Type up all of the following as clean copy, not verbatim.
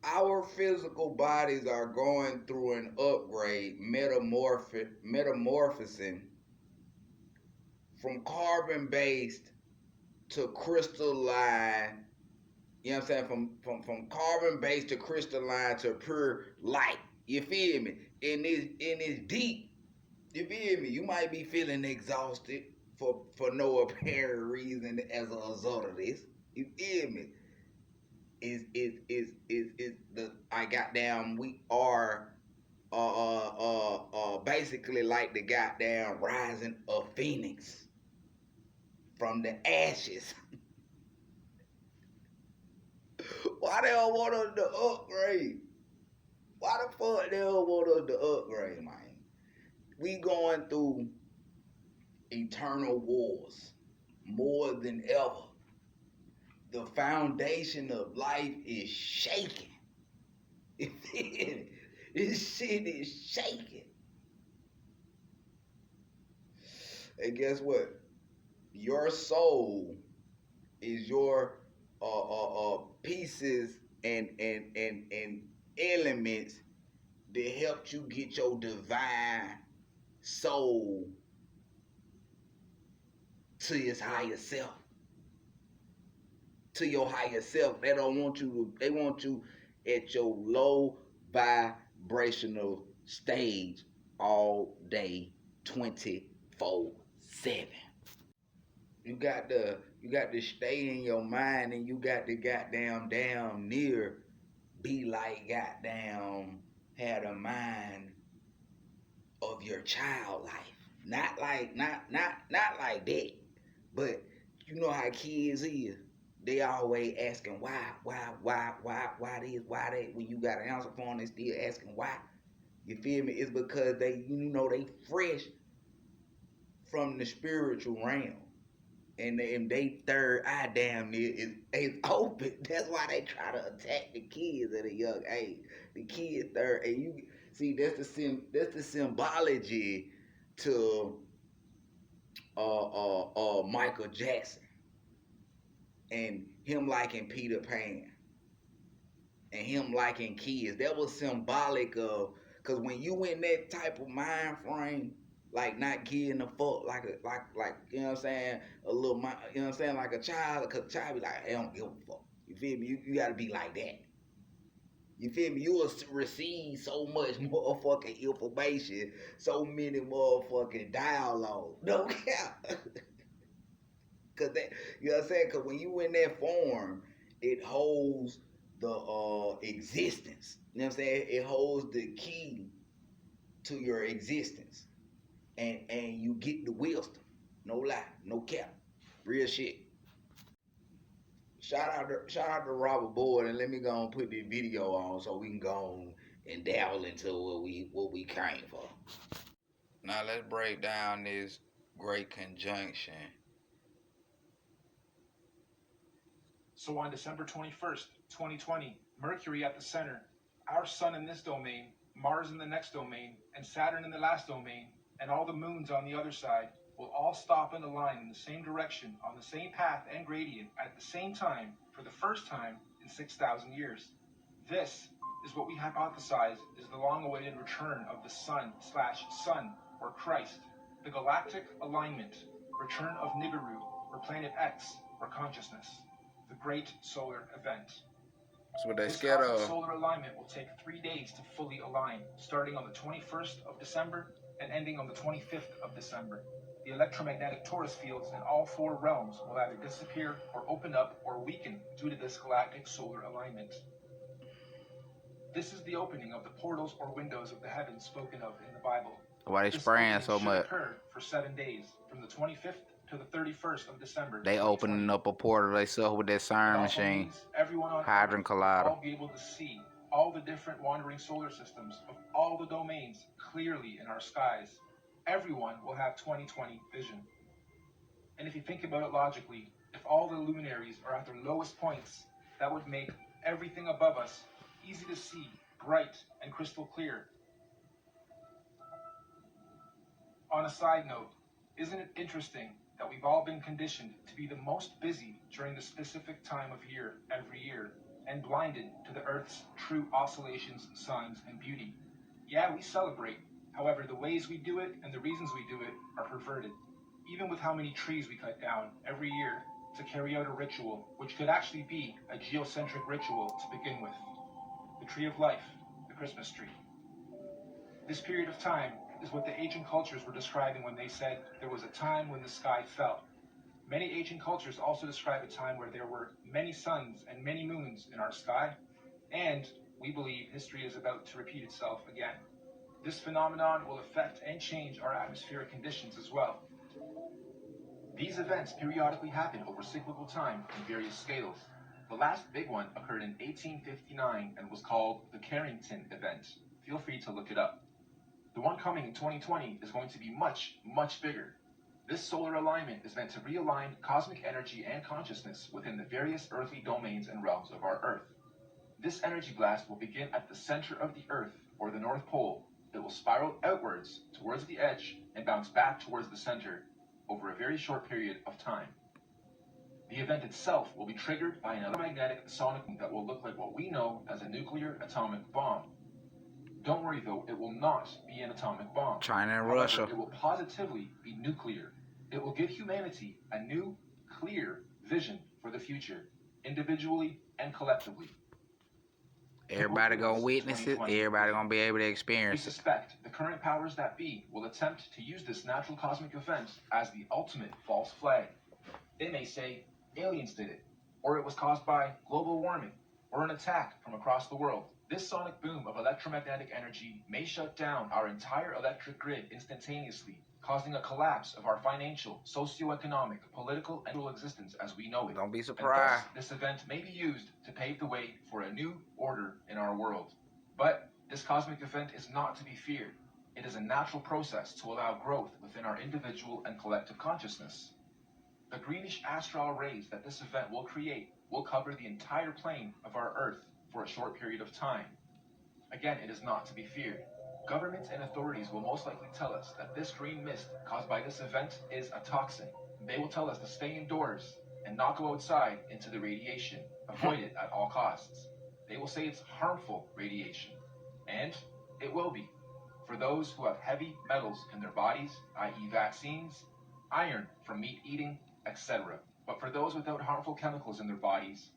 our physical bodies are going through an upgrade, metamorphosing from carbon based to crystalline. You know what I'm saying? From carbon based to crystalline to pure light. You feel me? And it's deep. You feel me? You might be feeling exhausted for no apparent reason as a result of this. You feel me? Is the I goddamn we are basically like the goddamn rising of Phoenix from the ashes. Why they don't want us to upgrade? Why the fuck they don't want us to upgrade, man? We going through eternal wars more than ever. The foundation of life is shaking. This shit is shaking. And guess what? Your soul is your pieces and elements that helped you get your divine soul to its higher self. To your higher self. They don't want you to, they want you at your low vibrational stage all day 24/7. You got to stay in your mind, and you got to goddamn damn near be like goddamn had a mind of your child life. Not like that. But you know how kids is. They always asking why this, why that. When you got an answer for them, they still asking why. You feel me? It's because they they fresh from the spiritual realm. And they third eye damn near is open. That's why they try to attack the kids at a young age. The kids third, and you see that's the symbology to Michael Jackson and him liking Peter Pan and him liking kids. That was symbolic of, because when you in that type of mind frame, like not giving a fuck, like you know what I'm saying, a little, you know what I'm saying, like a child, because a child be like, I don't give a fuck. You feel me? You gotta be like that. You feel me? You will receive so much motherfucking information, so many motherfucking dialogue. Don't care. Cause that, you know what I'm saying? Cause when you in that form, it holds the existence. You know what I'm saying? It holds the key to your existence. And you get the wisdom. No lie, no cap. Real shit. Shout out to Robert Boyd, and let me go and put this video on so we can go and dabble into what we came for. Now let's break down this great conjunction. So on December 21st, 2020, Mercury at the center, our sun in this domain, Mars in the next domain, and Saturn in the last domain, and all the moons on the other side will all stop and align in the same direction on the same path and gradient at the same time for the first time in 6,000 years. This is what we hypothesize is the long-awaited return of the sun/sun, or Christ, the galactic alignment, return of Nibiru, or Planet X, or consciousness, the great solar event. That's what they This scared cosmic of. solar alignment will take 3 days to fully align, starting on the 21st of December and ending on the 25th of December. The electromagnetic torus fields in all 4 realms will either disappear or open up or weaken due to this galactic solar alignment. This is the opening of the portals or windows of the heavens spoken of in the Bible. Why they This spraying opening so should much? occur for 7 days, from the 25th to the 31st of December. They opening up a portal themselves with that It siren also machine. means everyone on Hadron Earth will Collider. all be able to see all the different wandering solar systems of all the domains clearly in our skies. Everyone will have 20/20 vision. And if you think about it logically, if all the luminaries are at their lowest points, that would make everything above us easy to see, bright, and crystal clear. On a side note, isn't it interesting that we've all been conditioned to be the most busy during the specific time of year every year, and blinded to the Earth's true oscillations, signs, and beauty. Yeah, we celebrate. However, the ways we do it and the reasons we do it are perverted. Even with how many trees we cut down every year to carry out a ritual, which could actually be a geocentric ritual to begin with. The tree of life, the Christmas tree. This period of time is what the ancient cultures were describing when they said there was a time when the sky fell. Many ancient cultures also describe a time where there were many suns and many moons in our sky, and we believe history is about to repeat itself again. This phenomenon will affect and change our atmospheric conditions as well. These events periodically happen over cyclical time in various scales. The last big one occurred in 1859 and was called the Carrollton event. Feel free to look it up. The one coming in 2020 is going to be much, much bigger. This solar alignment is meant to realign cosmic energy and consciousness within the various earthly domains and realms of our Earth. This energy blast will begin at the center of the Earth, or the North Pole. It will spiral outwards towards the edge and bounce back towards the center over a very short period of time. The event itself will be triggered by an electromagnetic sonic that will look like what we know as a nuclear atomic bomb. Don't worry though, it will not be an atomic bomb. China and However, Russia. it will positively be nuclear. It will give humanity a new, clear vision for the future, individually and collectively. Everybody gonna witness it. Everybody gonna be able to We experience it. suspect the current powers that be will attempt to use this natural cosmic event as the ultimate false flag. They may say aliens did it, or it was caused by global warming, or an attack from across the world. This sonic boom of electromagnetic energy may shut down our entire electric grid instantaneously, causing a collapse of our financial, socio-economic, political, and global existence as we know it. Don't be And surprised. thus, this event may be used to pave the way for a new order in our world. But this cosmic event is not to be feared. It is a natural process to allow growth within our individual and collective consciousness. The greenish astral rays that this event will create will cover the entire plane of our Earth for a short period of time. Again, it is not to be feared. Governments and authorities will most likely tell us that this green mist caused by this event is a toxin. They will tell us to stay indoors and not go outside into the radiation. Avoid it at all costs. They will say it's harmful radiation. And it will be. For those who have heavy metals in their bodies, i.e. vaccines, iron from meat eating, etc. But for those without harmful chemicals in their bodies,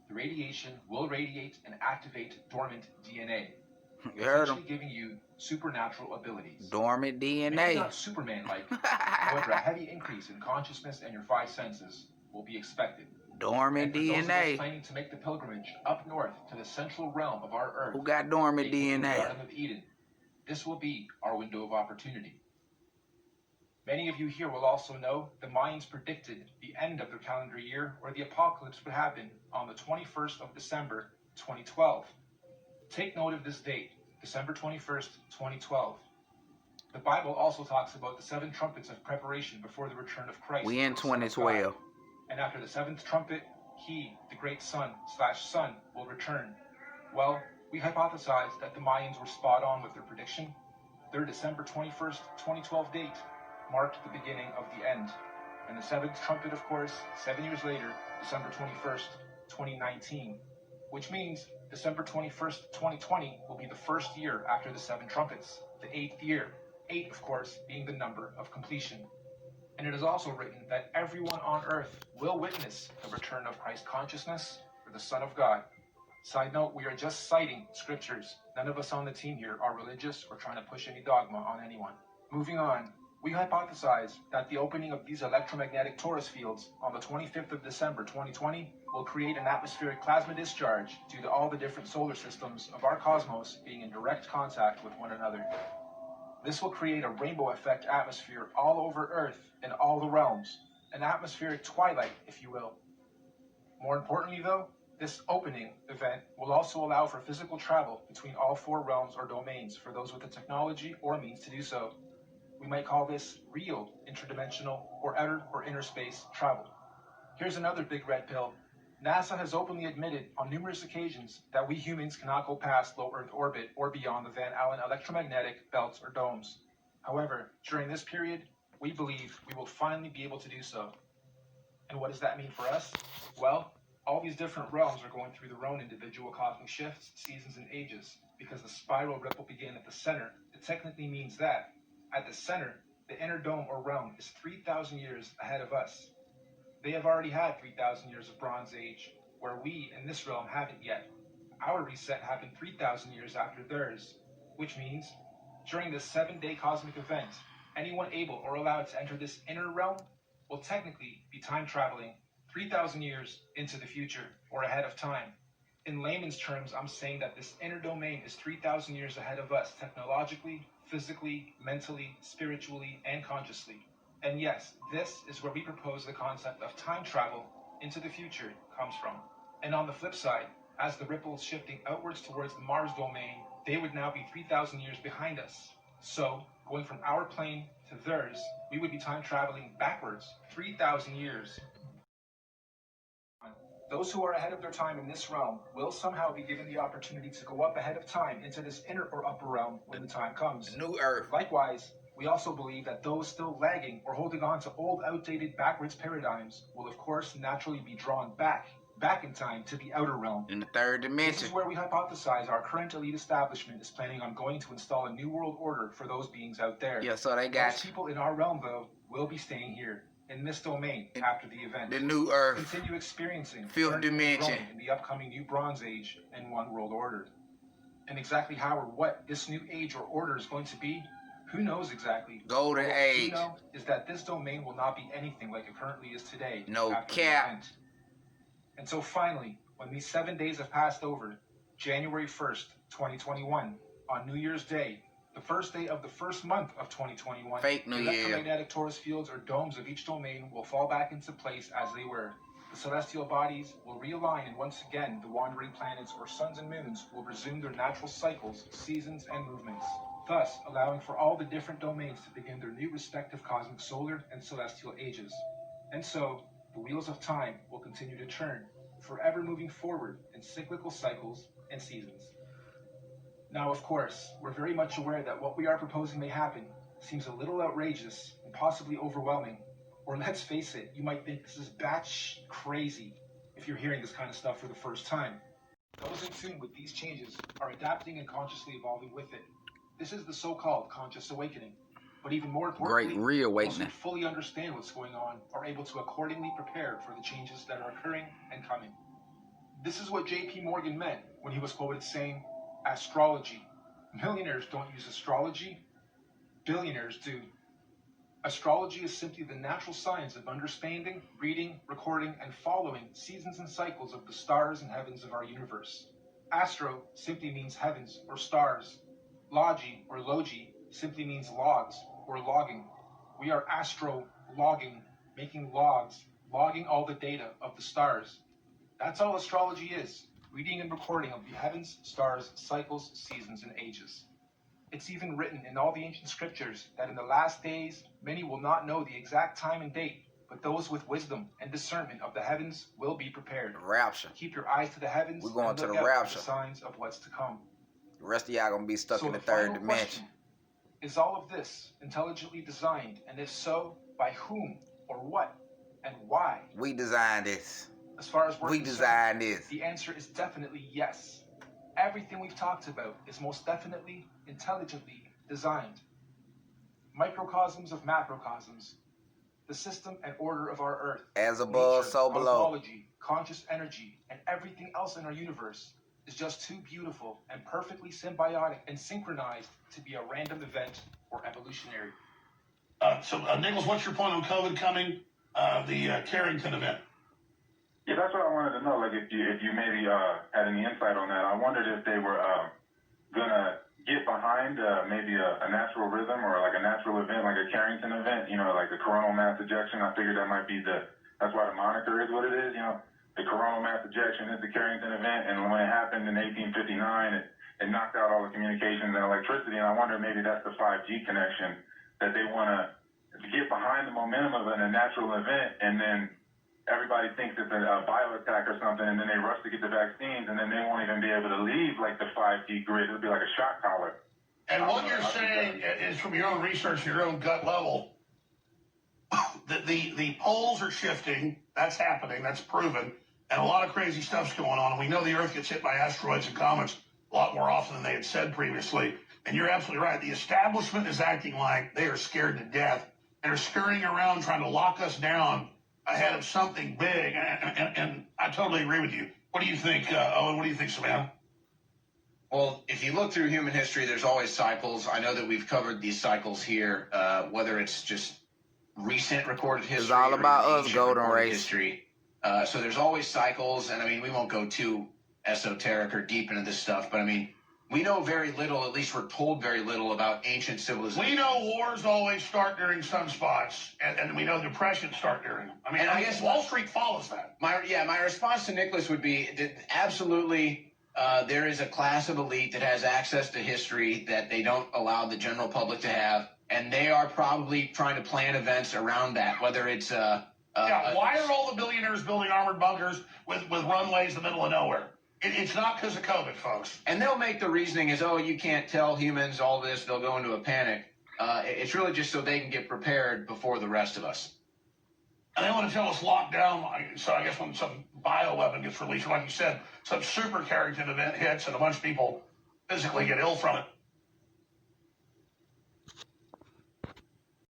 the radiation will radiate and activate dormant DNA, You heard essentially him. giving you supernatural abilities. Dormant Maybe DNA. not Superman-like, however, a heavy increase in consciousness and your five senses will be expected. Dormant And for those of us DNA. planning to make the pilgrimage up north to the central realm of our Earth, Who got dormant aka the DNA? Garden of Eden, this will be our window of opportunity. Many of you here will also know the Mayans predicted the end of their calendar year, or the apocalypse, would happen on the 21st of December, 2012. Take note of this date, December 21st, 2012. The Bible also talks about the 7 trumpets of preparation before the return of Christ. We in the Son of God. 2012. And after the 7th trumpet, he, the great sun, will return. Well, we hypothesize that the Mayans were spot on with their prediction. Their December 21st, 2012 date marked the beginning of the end. And the 7th trumpet, of course, 7 years later, December 21st, 2019. Which means December 21st, 2020 will be the first year after the 7 trumpets, the 8th year. 8, of course, being the number of completion. And it is also written that everyone on earth will witness the return of Christ consciousness or the Son of God. Side note, we are just citing scriptures. None of us on the team here are religious or trying to push any dogma on anyone. Moving on, we hypothesize that the opening of these electromagnetic torus fields on the 25th of December 2020 will create an atmospheric plasma discharge due to all the different solar systems of our cosmos being in direct contact with one another. This will create a rainbow effect atmosphere all over Earth in all the realms, an atmospheric twilight, if you will. More importantly though, this opening event will also allow for physical travel between all 4 realms or domains for those with the technology or means to do so. We might call this real interdimensional or outer or inner space travel. Here's another big red pill. NASA has openly admitted on numerous occasions that we humans cannot go past low Earth orbit or beyond the Van Allen electromagnetic belts or domes. However, during this period, we believe we will finally be able to do so. And what does that mean for us? Well, All these different realms are going through their own individual cosmic shifts, seasons, and ages. Because the spiral ripple began at the center, it technically means that, at the center, the inner dome or realm is 3,000 years ahead of us. They have already had 3,000 years of Bronze Age, where we in this realm haven't yet. Our reset happened 3,000 years after theirs, which means, during this 7-day cosmic event, anyone able or allowed to enter this inner realm will technically be time traveling 3,000 years into the future or ahead of time. In layman's terms, I'm saying that this inner domain is 3,000 years ahead of us technologically, physically, mentally, spiritually, and consciously. And yes, this is where we propose the concept of time travel into the future comes from. And on the flip side, as the ripple is shifting outwards towards the Mars domain, they would now be 3,000 years behind us. So, going from our plane to theirs, we would be time traveling backwards 3,000 years. Those who are ahead of their time in this realm will somehow be given the opportunity to go up ahead of time into this inner or upper realm when the time comes. The new Earth. Likewise, we also believe that those still lagging or holding on to old, outdated, backwards paradigms will of course naturally be drawn back in time to the outer realm. In the third dimension. This is where we hypothesize our current elite establishment is planning on going to install a new world order for those beings out there. Yeah, so they got Most people in our realm, though, will be staying here in this domain after the event. the new Earth. Continue experiencing Fifth dimension in the upcoming new Bronze Age and One World Order. And exactly how or what this new age or order is going to be, who knows exactly? Golden what Age. we do know is that this domain will not be anything like it currently is today. No after cap. the event. And so finally, when these 7 days have passed over, January 1st, 2021, on New Year's Day, the first day of the first month of 2021, Fake New the Year. electromagnetic torus fields or domes of each domain will fall back into place as they were. The celestial bodies will realign, and once again, the wandering planets or suns and moons will resume their natural cycles, seasons, and movements, thus allowing for all the different domains to begin their new respective cosmic solar and celestial ages. And so, the wheels of time will continue to turn, forever moving forward in cyclical cycles and seasons. Now, of course, we're very much aware that what we are proposing may happen seems a little outrageous and possibly overwhelming. Or let's face it, you might think this is batsh crazy if you're hearing this kind of stuff for the first time. Those in tune with these changes are adapting and consciously evolving with it. This is the so-called conscious awakening. But even more importantly, Great reawakening. those who fully understand what's going on are able to accordingly prepare for the changes that are occurring and coming. This is what J.P. Morgan meant when he was quoted saying, "Astrology. Millionaires don't use astrology. Billionaires do." Astrology is simply the natural science of understanding, reading, recording, and following seasons and cycles of the stars and heavens of our universe. Astro simply means heavens or stars. Logi or logi simply means logs or logging. We are astro-logging, making logs, logging all the data of the stars. That's all astrology is, reading and recording of the heavens, stars, cycles, seasons, and ages. It's even written in all the ancient scriptures that in the last days, many will not know the exact time and date, but those with wisdom and discernment of the heavens will be prepared. Rapture. Keep your eyes to the heavens. We're going and to look the out rapture. for the signs of what's to come. The rest of y'all gonna be stuck So in the the third final dimension. question, is all of this intelligently designed? And if so, by whom or what and why? We designed this. As far as we're We concerned, designed this. the answer is definitely yes. Everything we've talked about is most definitely intelligently designed. Microcosms of macrocosms. The system and order of our Earth. As above, nature, so below. cosmology, conscious energy, and everything else in our universe is just too beautiful and perfectly symbiotic and synchronized to be a random event or evolutionary. So, Nicholas, what's your point on COVID coming, the Carrollton event? Yeah, that's what I wanted to know. Like, if you maybe had any insight on that. I wondered if they were gonna get behind maybe a natural rhythm or like a natural event, like a Carrollton event. You know, like the coronal mass ejection. I figured that might be that's why the moniker is what it is. You know, the coronal mass ejection is the Carrollton event, and when it happened in 1859, it knocked out all the communications and electricity. And I wonder maybe that's the 5G connection that they want to get behind the momentum of a natural event, and then everybody thinks it's a bio-attack or something, and then they rush to get the vaccines, and then they won't even be able to leave like the 5G grid. It'll be like a shock collar. And what you're saying is from your own research, your own gut level, that the poles are shifting. That's happening. That's proven. and a lot of crazy stuff's going on. And we know the Earth gets hit by asteroids and comets a lot more often than they had said previously. And you're absolutely right. The establishment is acting like they are scared to death and are scurrying around trying to lock us down ahead of something big. And I totally agree with you. What do you think, Owen? What do you think, Savannah? Well, if you look through human history, there's always cycles. I know that we've covered these cycles here, whether it's just recent recorded history. It's all about or us, ancient golden recorded race. history. So there's always cycles, and I mean, we won't go too esoteric or deep into this stuff, but I mean, we know very little, at least we're told very little about ancient civilizations. We know wars always start during sunspots, and we know depressions start during them. I guess Wall Street follows that. My response to Nicholas would be that absolutely there is a class of elite that has access to history that they don't allow the general public to have, and they are probably trying to plan events around that, whether it's... why are all the billionaires building armored bunkers with runways in the middle of nowhere? It's not because of COVID, folks. And they'll make the reasoning as, oh, you can't tell humans all this. They'll go into a panic. It's really just so they can get prepared before the rest of us. And they want to tell us lock down. So I guess when some bioweapon gets released, or like you said, some super Carrington event hits and a bunch of people physically get ill from it,